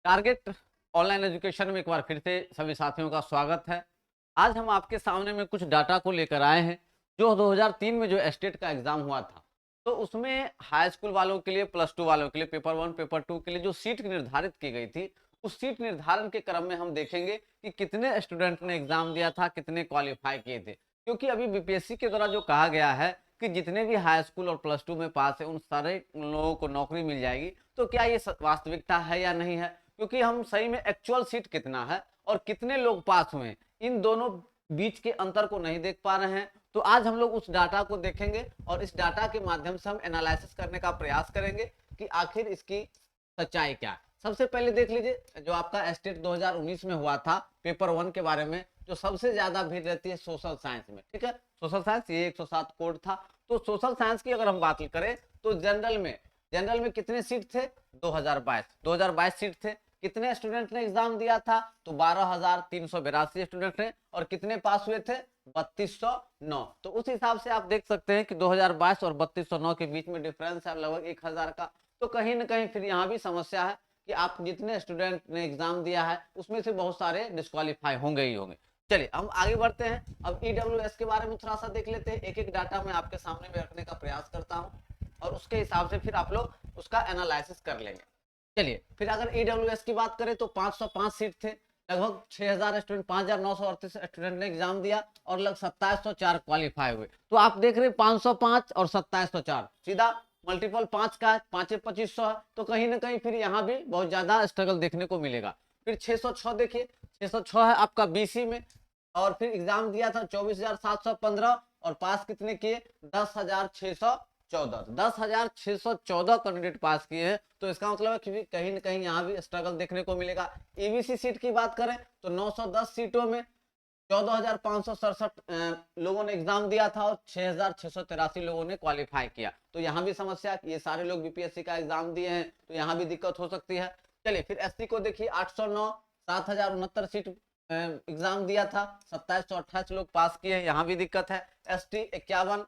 Target online education में एक बार फिर से सभी साथियों का स्वागत है। आज हम आपके सामने में कुछ डाटा को लेकर आए हैं जो 2003 में जो एस्टेट का एग्जाम हुआ था, तो उसमें हाई स्कूल वालों के लिए, प्लस टू वालों के लिए, पेपर वन पेपर टू के लिए जो सीट निर्धारित की गई थी, उस सीट निर्धारण के क्रम में हम देखेंगे कि कितने स्टूडेंट ने एग्जाम दिया था, कितने क्वालिफाई किए थे। क्योंकि अभी बीपीएससी के द्वारा जो कहा गया है कि जितने भी हाई स्कूल और प्लस टू में पास है उन सारे लोगों को नौकरी मिल जाएगी, तो क्या ये वास्तविकता है या नहीं है? क्योंकि हम सही में एक्चुअल सीट कितना है और कितने लोग पास हुए हैं, इन दोनों बीच के अंतर को नहीं देख पा रहे हैं। तो आज हम लोग उस डाटा को देखेंगे और इस डाटा के माध्यम से हम एनालिसिस करने का प्रयास करेंगे कि आखिर इसकी सच्चाई क्या है। सबसे पहले देख लीजिए जो आपका एस्टेट 2019 में हुआ था पेपर वन के बारे में, जो सबसे ज्यादा भीड़ रहती है सोशल साइंस में। ठीक है, सोशल साइंस ये 107 कोड था। तो सोशल साइंस की अगर हम बात करें तो जनरल में कितने सीट थे? 2022 सीट थे। कितने स्टूडेंट ने एग्जाम दिया था? तो 12,382 स्टूडेंट ने। और कितने पास हुए थे? 3209। तो उस हिसाब से आप देख सकते हैं कि 2022 और 3209 के बीच में डिफरेंस है लगभग 1000 का। तो कहीं ना कहीं फिर यहाँ भी समस्या है कि आप जितने स्टूडेंट ने एग्जाम दिया है उसमें से बहुत सारे डिस्क्वालीफाई होंगे ही होंगे। चलिए हम आगे बढ़ते हैं। अब ईडब्ल्यूएस के बारे में थोड़ा सा देख लेते हैं। एक एक डाटा मैं आपके सामने में रखने का प्रयास करता हूँ और उसके हिसाब से फिर आप लोग उसका एनालिसिस कर लेंगे। चलिए फिर अगर ईडब्ल्यूएस की बात करें तो 505 सीट थे, लगभग 6000 स्टूडेंट, 5938 स्टूडेंट ने एग्जाम दिया और लगभग 2704 क्वालिफाई हुए। तो आप देख रहे हैं 505 और 2704 सीधा मल्टीपल 5 का है, 5 2500 है। तो कहीं ना कहीं फिर यहाँ भी बहुत ज्यादा स्ट्रगल देखने को मिलेगा। फिर 606 देखिए, 606 है आपका बीसी में और फिर एग्जाम दिया था 24,715 और पास कितने किए? 10,614। 10,614 कैंडिडेट पास किए हैं। तो इसका मतलब है कि कहीं ना कहीं यहाँ भी स्ट्रगल देखने को मिलेगा। ईबीसी सीट की बात करें तो 910 सीटों में 14,567 लोगों ने एग्जाम दिया था और 6,683 लोगों ने क्वालिफाई किया। तो यहाँ भी समस्या, ये सारे लोग बीपीएससी का एग्जाम दिए हैं तो यहाँ भी दिक्कत हो सकती है। चलिए फिर एसटी को देखिए, 809, 7,069 सीट एग्जाम दिया था, 2728 लोग पास किए, यहाँ भी दिक्कत है। एसटी 51,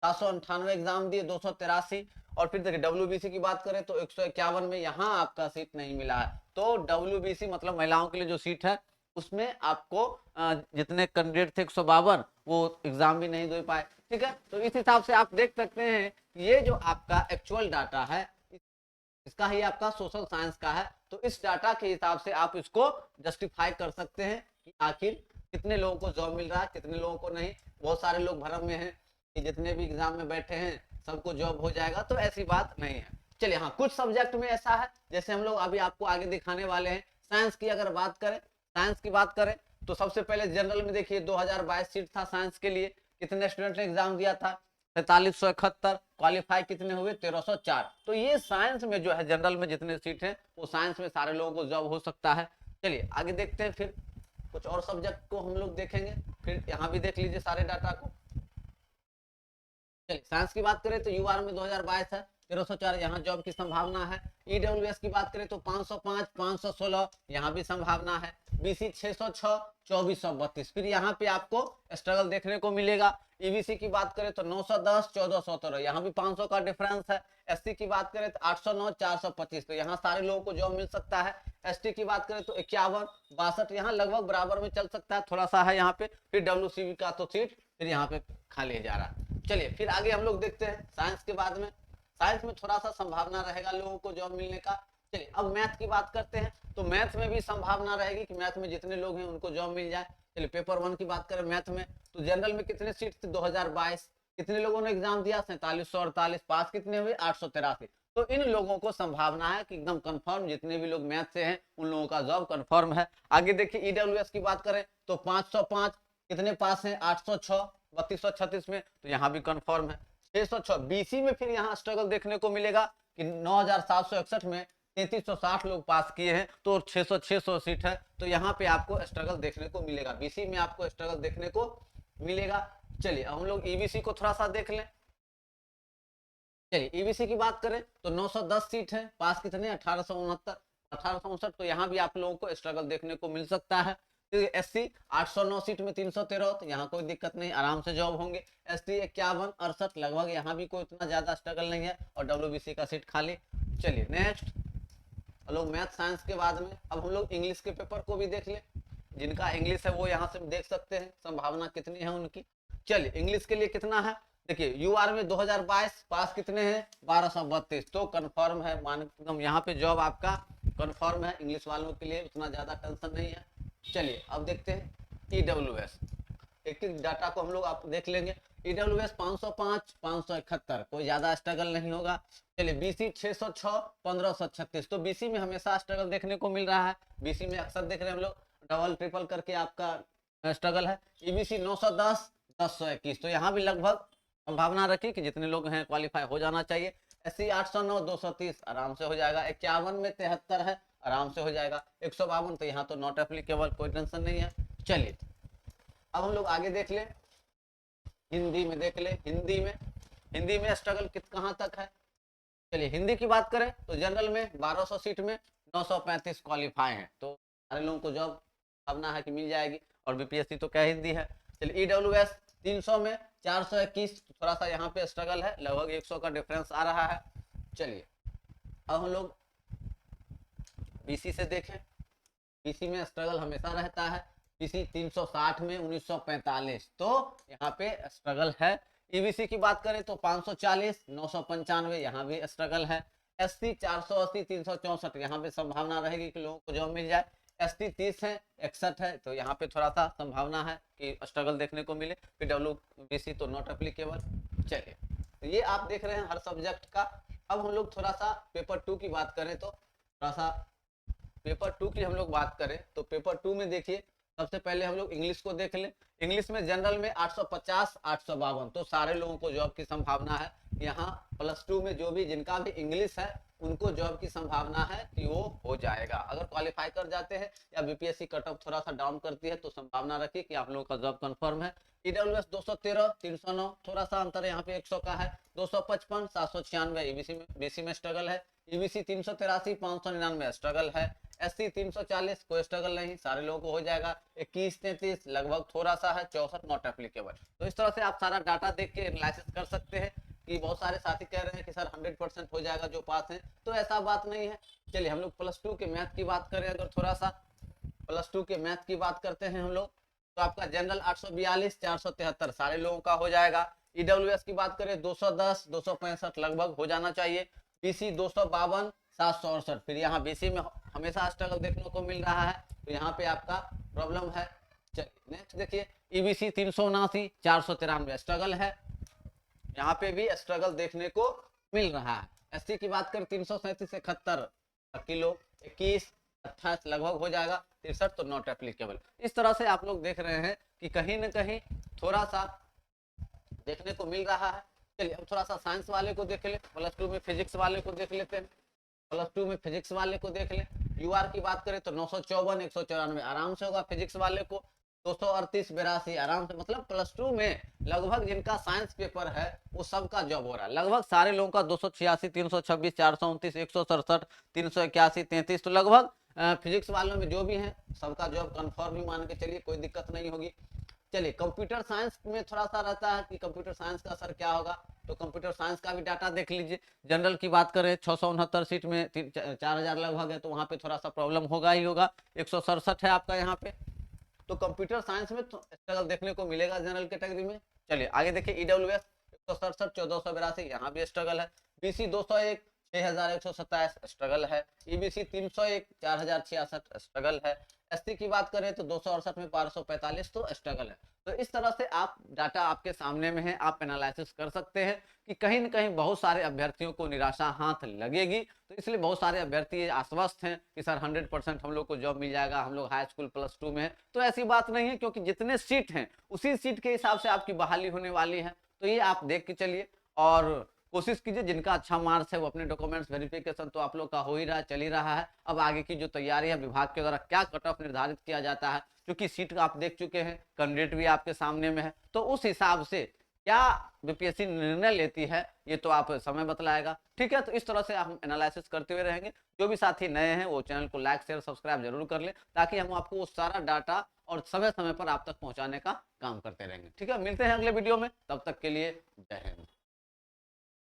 798 एग्जाम दिए, 283। और फिर देखिए डब्ल्यूबीसी की बात करें तो 151 में यहाँ आपका सीट नहीं मिला है। तो डब्ल्यूबीसी मतलब महिलाओं के लिए जो सीट है उसमें आपको जितने कैंडिडेट थे 152 वो एग्जाम भी नहीं दे पाए। ठीक है, तो इस हिसाब से आप देख सकते हैं ये जो आपका एक्चुअल डाटा है इसका ही आपका सोशल साइंस का है। तो इस डाटा के हिसाब से आप इसको जस्टिफाई कर सकते हैं कि आखिर कितने लोगों को जॉब मिल रहा है, कितने लोगों को नहीं। बहुत सारे लोग भ्रम में हैं कि जितने भी एग्जाम में बैठे हैं सबको जॉब हो जाएगा, तो ऐसी बात नहीं है। चलिए हाँ, कुछ सब्जेक्ट में ऐसा है जैसे हम लोग अभी आपको आगे दिखाने वाले हैं। साइंस की अगर बात करें, साइंस की बात करें तो सबसे पहले जनरल में देखिए 2022 सीट था साइंस के लिए। कितने स्टूडेंट ने एग्जाम दिया था? 4371। क्वालिफाई कितने हुए? 1304। तो ये साइंस में जो है जनरल में जितने सीट है वो साइंस में सारे लोगों को जॉब हो सकता है। चलिए आगे देखते हैं, फिर कुछ और सब्जेक्ट को हम लोग देखेंगे। फिर यहाँ भी देख लीजिए सारे डाटा को। चलिए साइंस की बात करें तो यूआर में 2022 है, 1304, यहाँ जॉब की संभावना है। ईडब्ल्यूएस की बात करें तो 505, 516, यहाँ भी संभावना है। बीसी 606, 2432, फिर यहाँ पे आपको स्ट्रगल देखने को मिलेगा। ईबीसी की बात करें तो 910, 1417, यहाँ भी 500 का डिफरेंस है। एससी की बात करें तो 809, 425, तो यहाँ सारे लोगों को जॉब मिल सकता है। एसटी की बात करें तो 51, 62, यहाँ लगभग बराबर में चल सकता है, थोड़ा सा है यहाँ पे। फिर डब्ल्यूसीबी का तो सीट फिर यहाँ पे खाली जा रहा है। चलिए फिर आगे हम लोग देखते हैं साइंस के बाद में। साइंस में थोड़ा सा संभावना रहेगा लोगों को जॉब मिलने का। चलिए अब मैथ की बात करते हैं तो मैथ में भी संभावना रहेगी कि मैथ में जितने लोग हैं उनको जॉब मिल जाए। चलिए पेपर वन की बात करें मैथ में तो जनरल में कितने सीट थे? 2022। कितने लोगों ने एग्जाम दिया? 4748। पास कितने हुए? 883। तो इन लोगों को संभावना है कि एकदम कंफर्म जितने भी लोग मैथ से हैं उन लोगों का जॉब कंफर्म है। आगे देखिए ईडब्ल्यूएस की बात करें तो 505, कितने पास हैं? 806, 3236 में, तो यहाँ भी कंफर्म है। 606 बीसी में फिर यहाँ स्ट्रगल देखने को मिलेगा कि 9761 में 3360 लोग पास किए हैं, तो 600 सीट है, तो यहाँ पे आपको स्ट्रगल देखने को मिलेगा। बीसी में आपको स्ट्रगल देखने को मिलेगा। चलिए हम लोग ईबीसी को थोड़ा सा देख लें। चलिए ईबीसी की बात करें तो 910 सीट है, पास कितने? 1869। तो यहाँ भी आप लोगों को स्ट्रगल देखने को मिल सकता है। एससी 809 सीट में 313, तो यहाँ कोई दिक्कत नहीं, आराम से जॉब होंगे। एसटी 51, 68, लगभग यहाँ भी कोई उतना ज्यादा स्ट्रगल नहीं है और डब्ल्यूबीसी का सीट खाली। चलिए नेक्स्ट, हम लोग मैथ साइंस के बाद में अब हम लोग इंग्लिश के पेपर को भी देख ले। जिनका इंग्लिश है वो यहाँ से देख सकते हैं संभावना कितनी है उनकी। चलिए इंग्लिश के लिए कितना है, देखिए यूआर में 2022 पास कितने हैं 1232, तो कंफर्म है, मान एकदम यहाँ पे जॉब आपका कंफर्म है। इंग्लिश वालों के लिए उतना ज़्यादा टेंशन नहीं है। चलिए अब देखते हैं ईडब्ल्यूएस, एक एक डाटा को हम लोग आप देख लेंगे। ईडब्ल्यूएस 505 571, कोई ज़्यादा स्ट्रगल नहीं होगा। चलिए बीसी 606 1536, तो बीसी में हमेशा स्ट्रगल देखने को मिल रहा है। बीसी में अक्सर देख रहे हैं हम लोग डबल ट्रिपल करके आपका स्ट्रगल है। ईबीसी 910 1021, तो यहाँ भी लगभग संभावना रखी कि जितने लोग हैं क्वालिफाई हो जाना चाहिए। एससी 809 230 आराम से हो जाएगा। 51 में 73 है, आराम से हो जाएगा। 152 तो यहाँ तो नॉट एप्लीकेबल, कोई टेंशन नहीं है। चलिए अब हम लोग आगे देख ले, हिंदी में देख ले। हिंदी में स्ट्रगल कहाँ तक है। चलिए हिंदी की बात करें तो जनरल में 1200 सीट में 935 क्वालिफाई हैं, तो सारे लोगों को जॉब भावना है कि मिल जाएगी, और बीपीएससी तो क्या हिंदी है। चलिए ईडब्ल्यूएस 300 में 421, थोड़ा सा यहाँ पे स्ट्रगल है, लगभग 100 का डिफरेंस आ रहा है। चलिए अब हम लोग बीसी से देखें। बीसी में स्ट्रगल हमेशा रहता है। बीसी 360 में 1945, तो यहाँ पे स्ट्रगल है। ईबीसी की बात करें तो 540 995, यहाँ भी स्ट्रगल है। एससी 480 364, यहाँ पे संभावना रहेगी कि लोगों को जॉब मिल जाए। एसटी 30 है 61 है, तो यहाँ पे थोड़ा सा संभावना है कि स्ट्रगल देखने को मिले। पीडब्ल्यूबीसी तो नॉट एप्लीकेबल। चलिए तो ये आप देख रहे हैं हर सब्जेक्ट का। अब हम लोग थोड़ा सा पेपर 2 की बात करें तो थोड़ा सा पेपर 2 की हम लोग बात करें तो पेपर 2 में देखिए सबसे पहले हम लोग इंग्लिश को देख लें। इंग्लिश में जनरल में 850 852, तो सारे लोगों को जॉब की संभावना है। यहाँ +2 में जो भी जिनका भी इंग्लिश है उनको जॉब की संभावना है कि वो हो जाएगा। अगर क्वालिफाई कर जाते हैं या बीपीएससी कट ऑफ थोड़ा सा डाउन करती है तो संभावना रखिए कि आप लोगों का जॉब कंफर्म है। ईडब्ल्यूएस 213 309, थोड़ा सा अंतर यहाँ पे 100 का है। 255 796 बीसी में स्ट्रगल है। ईबीसी 383 599 स्ट्रगल है। एससी 340 कोई स्ट्रगल नहीं, सारे लोगों को हो जाएगा। 21 33 लगभग थोड़ा सा है। 64 नॉट एप्लीकेबल। तो इस तरह से आप सारा डाटा देख के एनालिसिस कर सकते हैं कि बहुत सारे साथी कह रहे हैं कि सर 100% हो जाएगा जो पास है, तो ऐसा बात नहीं है। चलिए हम लोग +2 के मैथ की बात करें, अगर थोड़ा सा +2 के मैथ की बात करते हैं हम लोग तो आपका जनरल 842 473 सारे लोगों का हो जाएगा। ईडब्ल्यूएस की बात करें 210 265 लगभग हो जाना चाहिए। बीसी 252 768, फिर यहाँ बीसी में हमेशा स्ट्रगल देखने को मिल रहा है, तो यहाँ पे आपका प्रॉब्लम है। चलिए नेक्स्ट देखिए ईबीसी 379 493 स्ट्रगल है, यहाँ पे भी स्ट्रगल देखने को मिल रहा है। एससी की बात करें 337 से 71 किलो 21 28 लगभग हो जाएगा। 63 तो नॉट एप्लीकेबल। इस तरह से आप लोग देख रहे हैं कि कहीं ना कहीं थोड़ा सा देखने को मिल रहा है। चलिए अब थोड़ा सा साइंस वाले को देख ले, +2 में फिजिक्स वाले को देख लेते हैं। +2 में फिजिक्स वाले को देख ले। यूआर की बात करें तो 954 194 आराम से होगा फिजिक्स वाले को। 238 82 आराम से, मतलब +2 में लगभग जिनका साइंस पेपर है वो सबका जॉब हो रहा है। लगभग सारे लोगों का 286 326 429 167 381 33, तो लगभग फिजिक्स वालों में जो भी हैं सबका जॉब कंफर्म ही मान के चलिए, कोई दिक्कत नहीं होगी। चलिए कंप्यूटर साइंस में थोड़ा सा रहता है कि कंप्यूटर साइंस का असर क्या होगा, तो कंप्यूटर साइंस का भी डाटा देख लीजिए। जनरल की बात करें 669 सीट में 4000 लगभग है, तो वहाँ पे थोड़ा सा प्रॉब्लम होगा ही होगा। 167 है आपका यहाँ पे, तो कंप्यूटर साइंस में तो स्ट्रगल देखने को मिलेगा जनरल कैटेगरी में। चलिए आगे देखिए ईडब्ल्यूएस 167 1482 यहाँ भी स्ट्रगल है। बीसी 201 6127 स्ट्रगल है। ईबीसी 301 4066 स्ट्रगल है। एसटी की बात करें तो 268 में 1245, तो स्ट्रगल है। तो इस तरह से आप डाटा आपके सामने में है, आप एनालिसिस कर सकते हैं कि कहीं न कहीं बहुत सारे अभ्यर्थियों को निराशा हाथ लगेगी, तो इसलिए बहुत सारे अभ्यर्थी आश्वस्त हैं कि सर 100% हम लोग को जॉब मिल जाएगा, हम लोग हाई स्कूल +2 में है। तो ऐसी बात नहीं है, क्योंकि जितने सीट हैं उसी सीट के हिसाब से आपकी बहाली होने वाली है। तो ये आप देख के चलिए और कोशिश कीजिए जिनका अच्छा मार्क्स है वो अपने डॉक्यूमेंट्स वेरिफिकेशन तो आप लोग का हो ही रहा है, चल ही रहा है। अब आगे की जो तैयारी है विभाग के द्वारा क्या कट ऑफ निर्धारित किया जाता है, क्योंकि सीट आप देख चुके हैं, कैंडिडेट भी आपके सामने में है, तो उस हिसाब से क्या बीपीएससी निर्णय लेती है ये तो आप समय बतलाएगा। ठीक है, तो इस तरह से हम एनालिसिस करते हुए रहेंगे। जो भी साथी नए हैं वो चैनल को लाइक शेयर सब्सक्राइब जरूर कर ले, ताकि हम आपको वो सारा डाटा और समय समय पर आप तक पहुंचाने का काम करते रहेंगे। ठीक है, मिलते हैं अगले वीडियो में, तब तक के लिए जय हिंद।